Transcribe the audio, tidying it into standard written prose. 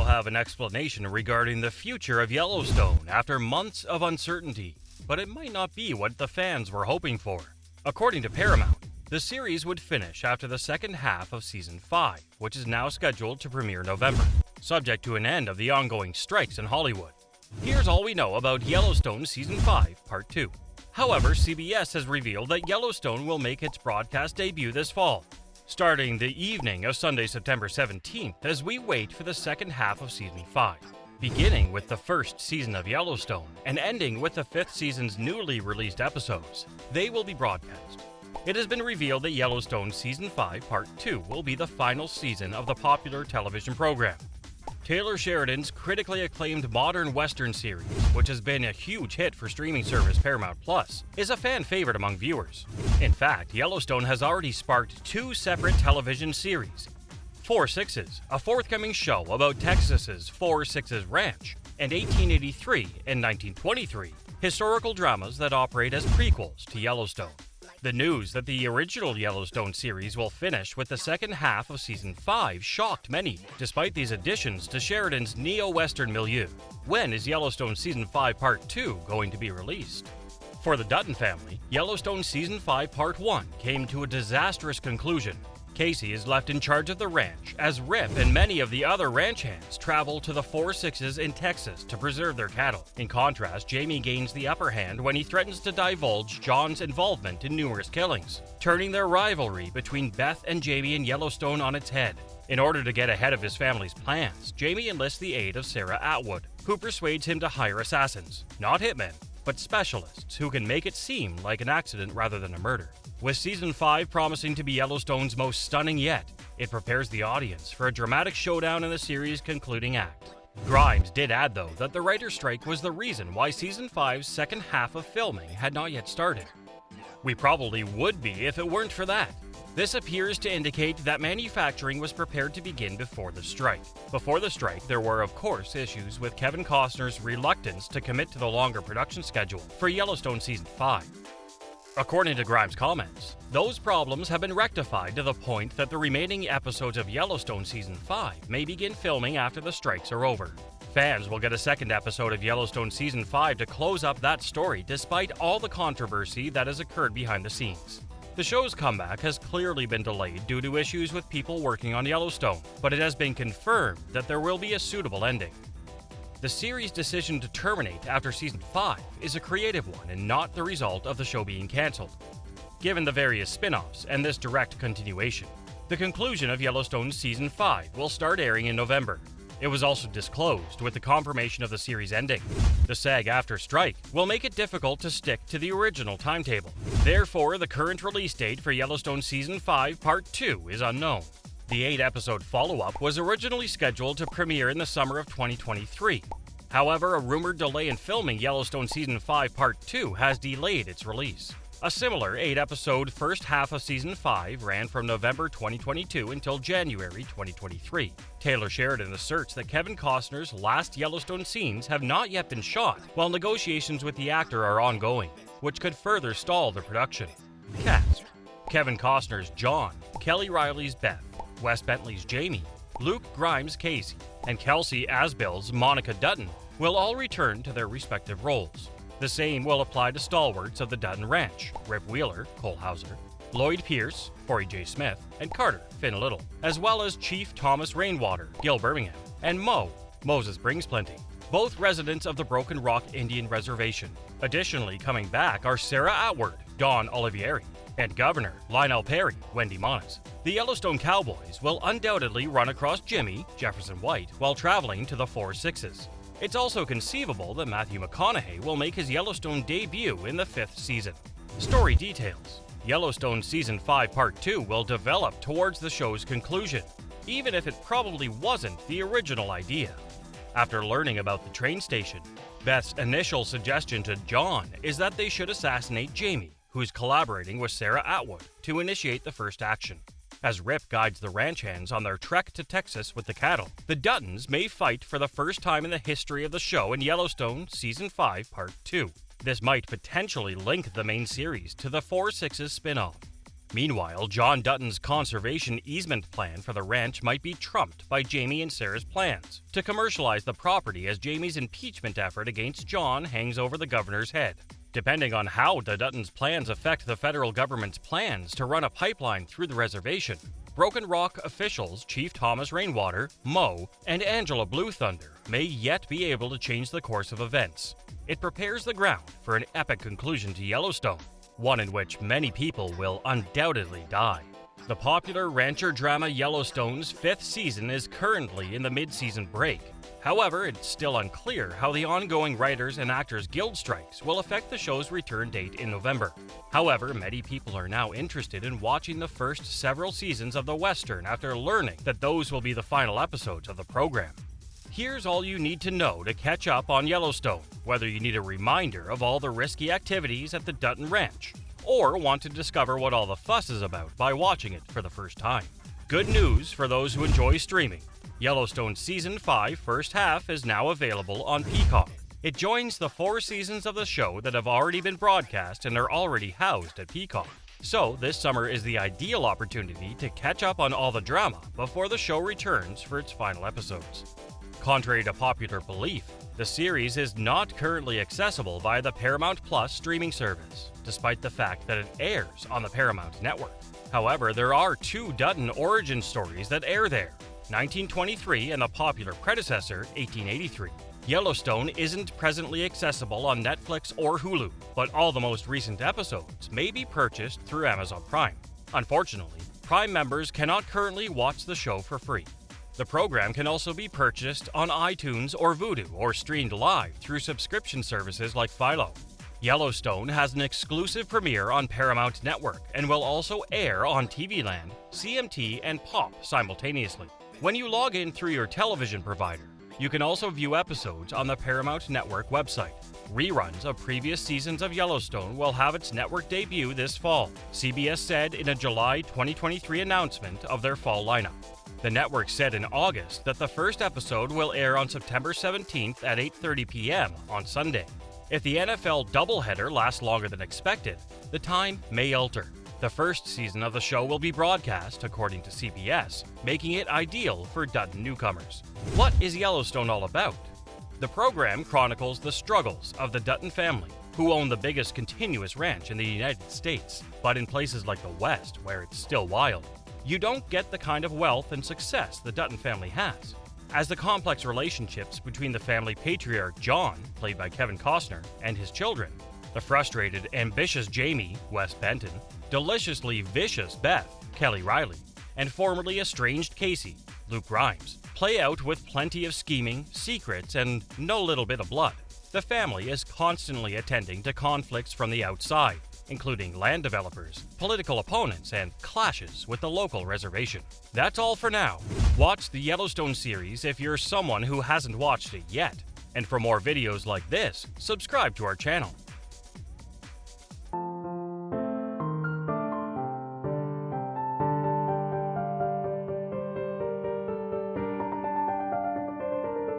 have an explanation regarding the future of Yellowstone after months of uncertainty, but it might not be what the fans were hoping for. According to Paramount, the series would finish after the second half of Season 5, which is now scheduled to premiere November, subject to an end of the ongoing strikes in Hollywood. Here's all we know about Yellowstone Season 5, Part 2. However, CBS has revealed that Yellowstone will make its broadcast debut this fall, starting the evening of Sunday, September 17th, as we wait for the second half of Season 5. Beginning with the first season of Yellowstone and ending with the fifth season's newly released episodes, they will be broadcast. It has been revealed that Yellowstone Season 5 Part 2 will be the final season of the popular television program. Taylor Sheridan's critically acclaimed modern western series, which has been a huge hit for streaming service Paramount Plus, is a fan favorite among viewers. In fact, Yellowstone has already sparked two separate television series: Four Sixes, a forthcoming show about Texas's Four Sixes Ranch, and 1883 and 1923, historical dramas that operate as prequels to Yellowstone. The news that the original Yellowstone series will finish with the second half of Season 5 shocked many, despite these additions to Sheridan's neo-western milieu. When is Yellowstone Season 5 Part 2 going to be released? For the Dutton family, Yellowstone Season 5 Part 1 came to a disastrous conclusion. Casey is left in charge of the ranch as Rip and many of the other ranch hands travel to the Four Sixes in Texas to preserve their cattle. In contrast, Jamie gains the upper hand when he threatens to divulge John's involvement in numerous killings, turning their rivalry between Beth and Jamie in Yellowstone on its head. In order to get ahead of his family's plans, Jamie enlists the aid of Sarah Atwood, who persuades him to hire assassins, not hitmen, but specialists who can make it seem like an accident rather than a murder. With Season 5 promising to be Yellowstone's most stunning yet, it prepares the audience for a dramatic showdown in the series' concluding act. Grimes did add, though, that the writer's strike was the reason why Season 5's second half of filming had not yet started. We probably would be if it weren't for that. This appears to indicate that manufacturing was prepared to begin before the strike. Before the strike, there were, of course, issues with Kevin Costner's reluctance to commit to the longer production schedule for Yellowstone Season 5. According to Grimes' comments, those problems have been rectified to the point that the remaining episodes of Yellowstone Season 5 may begin filming after the strikes are over. Fans will get a second episode of Yellowstone Season 5 to close up that story despite all the controversy that has occurred behind the scenes. The show's comeback has clearly been delayed due to issues with people working on Yellowstone, but it has been confirmed that there will be a suitable ending. The series' decision to terminate after Season 5 is a creative one and not the result of the show being cancelled. Given the various spin-offs and this direct continuation, the conclusion of Yellowstone Season 5 will start airing in November. It was also disclosed with the confirmation of the series ending. The SAG-AFTRA strike will make it difficult to stick to the original timetable. Therefore, the current release date for Yellowstone Season 5 Part 2 is unknown. The 8-episode follow-up was originally scheduled to premiere in the summer of 2023. However, a rumored delay in filming Yellowstone Season 5 Part 2 has delayed its release. A similar 8-episode first half of Season 5 ran from November 2022 until January 2023. Taylor Sheridan asserts that Kevin Costner's last Yellowstone scenes have not yet been shot, while negotiations with the actor are ongoing, which could further stall the production. Cast: Kevin Costner's John, Kelly Reilly's Beth, Wes Bentley's Jamie, Luke Grimes' Casey, and Kelsey Asbill's Monica Dutton will all return to their respective roles. The same will apply to stalwarts of the Dutton Ranch, Rip Wheeler, Cole Hauser, Lloyd Pierce, Corey J. Smith, and Carter, Finn Little, as well as Chief Thomas Rainwater, Gil Birmingham, and Moses Brings Plenty, both residents of the Broken Rock Indian Reservation. Additionally, coming back are Sarah Atwood, Dawn Olivieri, and Governor Lionel Perry, Wendy Moniz. The Yellowstone Cowboys will undoubtedly run across Jimmy, Jefferson White, while traveling to the Four Sixes. It's also conceivable that Matthew McConaughey will make his Yellowstone debut in the 5th season. Story details: Yellowstone Season 5 Part 2 will develop towards the show's conclusion, even if it probably wasn't the original idea. After learning about the train station, Beth's initial suggestion to John is that they should assassinate Jamie, who's collaborating with Sarah Atwood to initiate the first action. As Rip guides the ranch hands on their trek to Texas with the cattle, the Duttons may fight for the first time in the history of the show in Yellowstone Season 5 Part 2. This might potentially link the main series to the Four Sixes spin-off. Meanwhile, John Dutton's conservation easement plan for the ranch might be trumped by Jamie and Sarah's plans to commercialize the property as Jamie's impeachment effort against John hangs over the governor's head. Depending on how the Duttons' plans affect the federal government's plans to run a pipeline through the reservation, Broken Rock officials Chief Thomas Rainwater, Mo, and Angela Blue Thunder may yet be able to change the course of events. It prepares the ground for an epic conclusion to Yellowstone, one in which many people will undoubtedly die. The popular rancher drama Yellowstone's 5th season is currently in the mid-season break. However, it's still unclear how the ongoing Writers and Actors Guild strikes will affect the show's return date in November. However, many people are now interested in watching the first several seasons of the Western after learning that those will be the final episodes of the program. Here's all you need to know to catch up on Yellowstone, whether you need a reminder of all the risky activities at the Dutton Ranch, or want to discover what all the fuss is about by watching it for the first time. Good news for those who enjoy streaming. Yellowstone Season 5 first half is now available on Peacock. It joins the 4 seasons of the show that have already been broadcast and are already housed at Peacock. So, this summer is the ideal opportunity to catch up on all the drama before the show returns for its final episodes. Contrary to popular belief, the series is not currently accessible via the Paramount Plus streaming service, despite the fact that it airs on the Paramount network. However, there are 2 Dutton origin stories that air there, 1923 and the popular predecessor, 1883. Yellowstone isn't presently accessible on Netflix or Hulu, but all the most recent episodes may be purchased through Amazon Prime. Unfortunately, Prime members cannot currently watch the show for free. The program can also be purchased on iTunes or Vudu or streamed live through subscription services like Philo. Yellowstone has an exclusive premiere on Paramount Network and will also air on TV Land, CMT, and Pop simultaneously. When you log in through your television provider, you can also view episodes on the Paramount Network website. Reruns of previous seasons of Yellowstone will have its network debut this fall, CBS said in a July 2023 announcement of their fall lineup. The network said in August that the first episode will air on September 17th at 8:30 p.m. on Sunday. If the NFL doubleheader lasts longer than expected, the time may alter. The first season of the show will be broadcast, according to CBS, making it ideal for Dutton newcomers. What is Yellowstone all about? The program chronicles the struggles of the Dutton family, who own the biggest continuous ranch in the United States, but in places like the West, where it's still wild, you don't get the kind of wealth and success the Dutton family has. As the complex relationships between the family patriarch John, played by Kevin Costner, and his children, the frustrated, ambitious Jamie, Wes Benton, deliciously vicious Beth, Kelly Reilly, and formerly estranged Casey, Luke Grimes, play out with plenty of scheming, secrets, and no little bit of blood. The family is constantly attending to conflicts from the outside, including land developers, political opponents, and clashes with the local reservation. That's all for now. Watch the Yellowstone series if you're someone who hasn't watched it yet. And for more videos like this, subscribe to our channel.